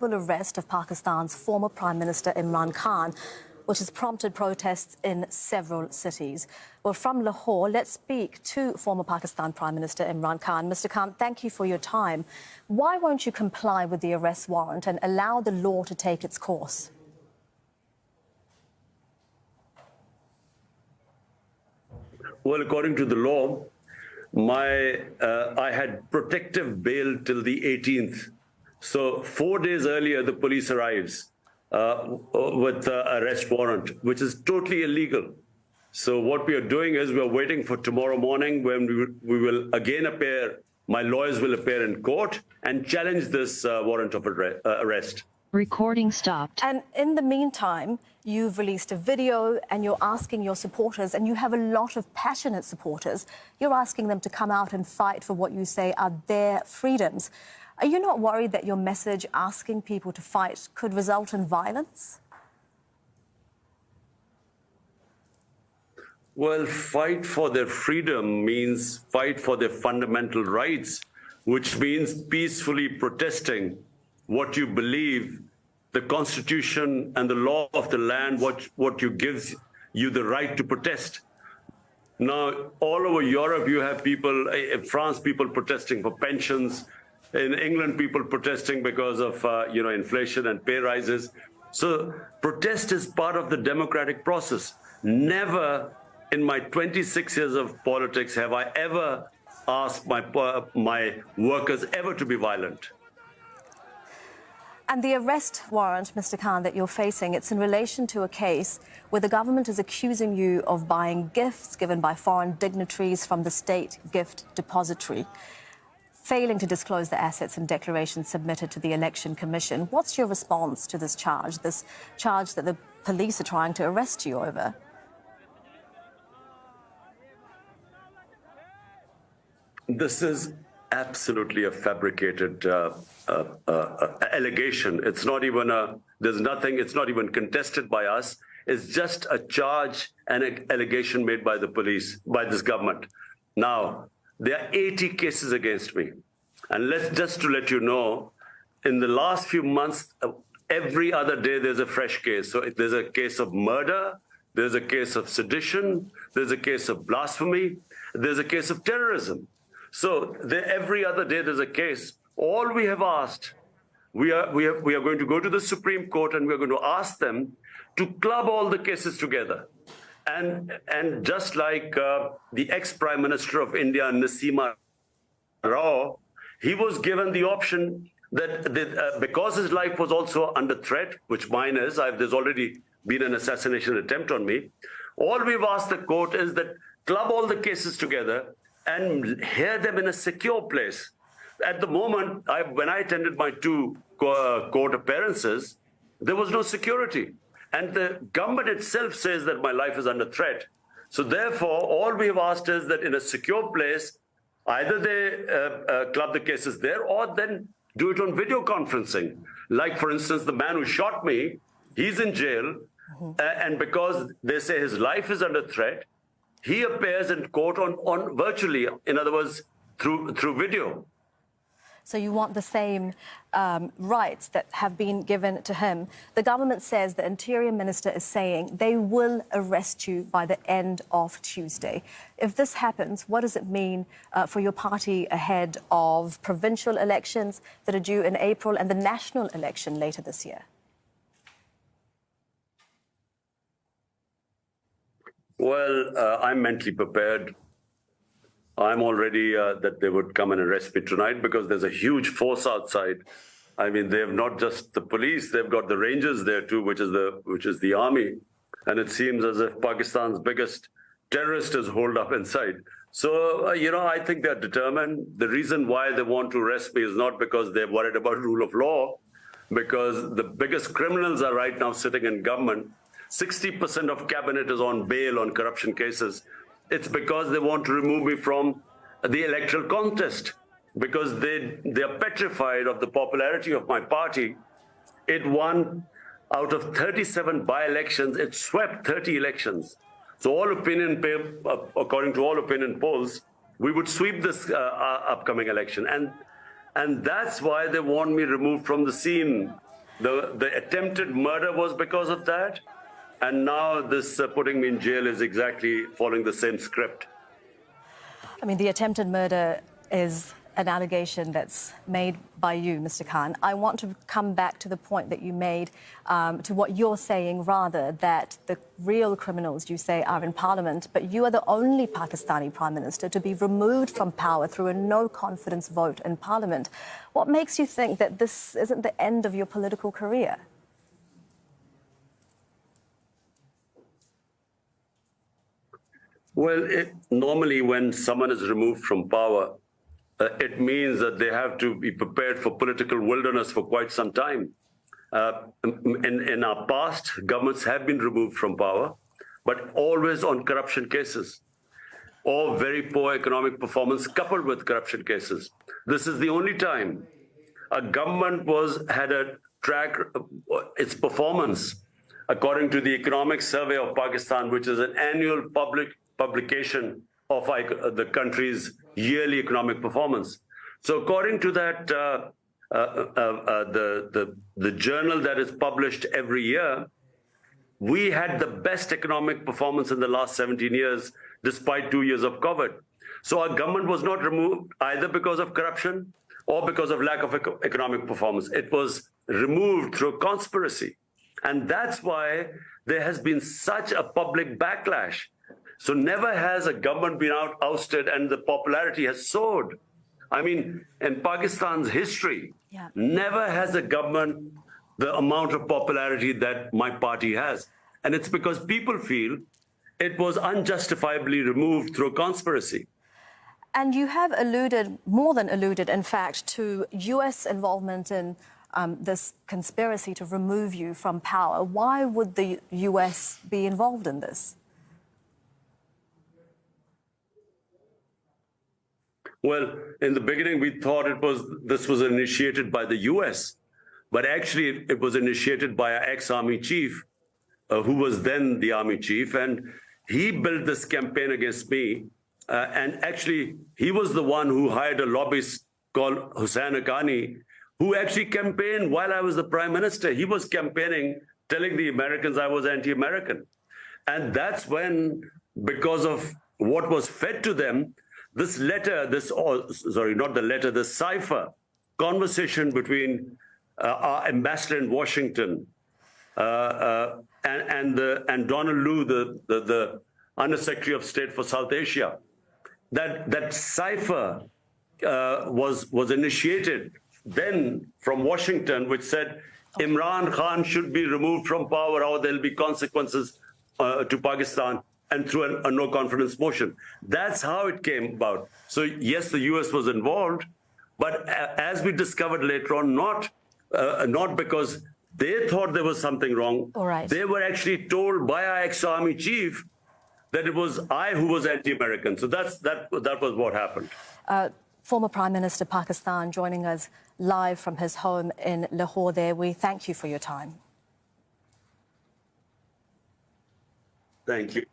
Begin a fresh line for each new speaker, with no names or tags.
arrest of Pakistan's former Prime Minister Imran Khan, which has prompted protests in several cities. Well, from Lahore, let's speak to former Pakistan Prime Minister Imran Khan. Mr. Khan, thank you for your time. Why won't you comply with the arrest warrant and allow the law to take its course?
Well, according to the law, I had protective bail till the 18th. So 4 days earlier, the police arrives with the arrest warrant, which is totally illegal. So what we are doing is we're waiting for tomorrow morning when we will again appear, my lawyers will appear in court and challenge this warrant of arrest.
Recording stopped.
And in the meantime, you've released a video and you're asking your supporters, and you have a lot of passionate supporters, you're asking them to come out and fight for what you say are their freedoms. Are you not worried that your message asking people to fight could result in violence?
Well, fight for their freedom means fight for their fundamental rights, which means peacefully protesting what you believe, the Constitution and the law of the land, what you gives you the right to protest. Now, all over Europe, you have people, in France, people protesting for pensions. In England, people protesting because of inflation and pay rises. So protest is part of the democratic process. Never in my 26 years of politics have I ever asked my workers ever to be violent.
And the arrest warrant, Mr. Khan, that you're facing, it's in relation to a case where the government is accusing you of buying gifts given by foreign dignitaries from the state gift depository, failing to disclose the assets and declarations submitted to the Election Commission. What's your response to this charge that the police are trying to arrest you over?
This is absolutely a fabricated allegation. It's not even it's not even contested by us. It's just a charge and an allegation made by the police, by this government. Now, there are 80 cases against me. And just to let you know, in the last few months, every other day there's a fresh case. So there's a case of murder, there's a case of sedition, there's a case of blasphemy, there's a case of terrorism. So every other day there's a case. All we have asked, we are going to go to the Supreme Court and we're going to ask them to club all the cases together. And just like the ex-Prime Minister of India, Nasima Rao, he was given the option that because his life was also under threat, which mine is, there's already been an assassination attempt on me. All we've asked the court is that club all the cases together and hear them in a secure place. At the moment, when I attended my two court appearances, there was no security. And the government itself says that my life is under threat. So therefore, all we have asked is that in a secure place, either they club the cases there or then do it on video conferencing. Like, for instance, the man who shot me, he's in jail. And because they say his life is under threat, he appears in court on virtually, in other words, through video.
So you want the same rights that have been given to him. The government says the Interior Minister is saying they will arrest you by the end of Tuesday. If this happens, what does it mean for your party ahead of provincial elections that are due in April and the national election later this year?
Well, I'm mentally prepared. I'm already that they would come and arrest me tonight because there's a huge force outside. I mean, they have not just the police, they've got the Rangers there too, which is the army. And it seems as if Pakistan's biggest terrorist is holed up inside. So, I think they're determined. The reason why they want to arrest me is not because they're worried about rule of law, because the biggest criminals are right now sitting in government. 60% of cabinet is on bail on corruption cases. It's because they want to remove me from the electoral contest, because they are petrified of the popularity of my party. It won out of 37 by-elections, it swept 30 elections. So according to all opinion polls, we would sweep this upcoming election. And that's why they want me removed from the scene. The attempted murder was because of that. And now this putting me in jail is exactly following the same script.
I mean, the attempted murder is an allegation that's made by you, Mr. Khan. I want to come back to the point that you made, to what you're saying, rather, that the real criminals, you say, are in Parliament, but you are the only Pakistani Prime Minister to be removed from power through a no-confidence vote in Parliament. What makes you think that this isn't the end of your political career?
Well, normally when someone is removed from power, it means that they have to be prepared for political wilderness for quite some time. In our past, governments have been removed from power, but always on corruption cases or very poor economic performance coupled with corruption cases. This is the only time a government had a track its performance according to the Economic Survey of Pakistan, which is an annual publication of the country's yearly economic performance. So according to that, the journal that is published every year, we had the best economic performance in the last 17 years, despite 2 years of COVID. So our government was not removed either because of corruption or because of lack of economic performance. It was removed through conspiracy. And that's why there has been such a public backlash. So never has a government been ousted and the popularity has soared. I mean, in Pakistan's history, never has a government the amount of popularity that my party has. And it's because people feel it was unjustifiably removed through conspiracy.
And you have alluded, more than alluded, in fact, to US involvement in this conspiracy to remove you from power. Why would the US be involved in this?
Well, in the beginning, we thought this was initiated by the U.S., but actually it was initiated by our ex-army chief, who was then the army chief, and he built this campaign against me. And actually, he was the one who hired a lobbyist called Hussain Haqqani, who actually campaigned while I was the prime minister. He was campaigning, telling the Americans I was anti-American. And that's when, because of what was fed to them, this letter, the cipher conversation between our ambassador in Washington and Donald Lu, the Undersecretary of State for South Asia, that cipher was initiated then from Washington, which said Imran Khan should be removed from power or there'll be consequences to Pakistan, and through a no-confidence motion. That's how it came about. So yes, the US was involved, but as we discovered later on, not because they thought there was something wrong.
All right.
They were actually told by our ex-army chief that it was I who was anti-American. So that was what happened.
Former Prime Minister Pakistan joining us live from his home in Lahore there. We thank you for your time.
Thank you.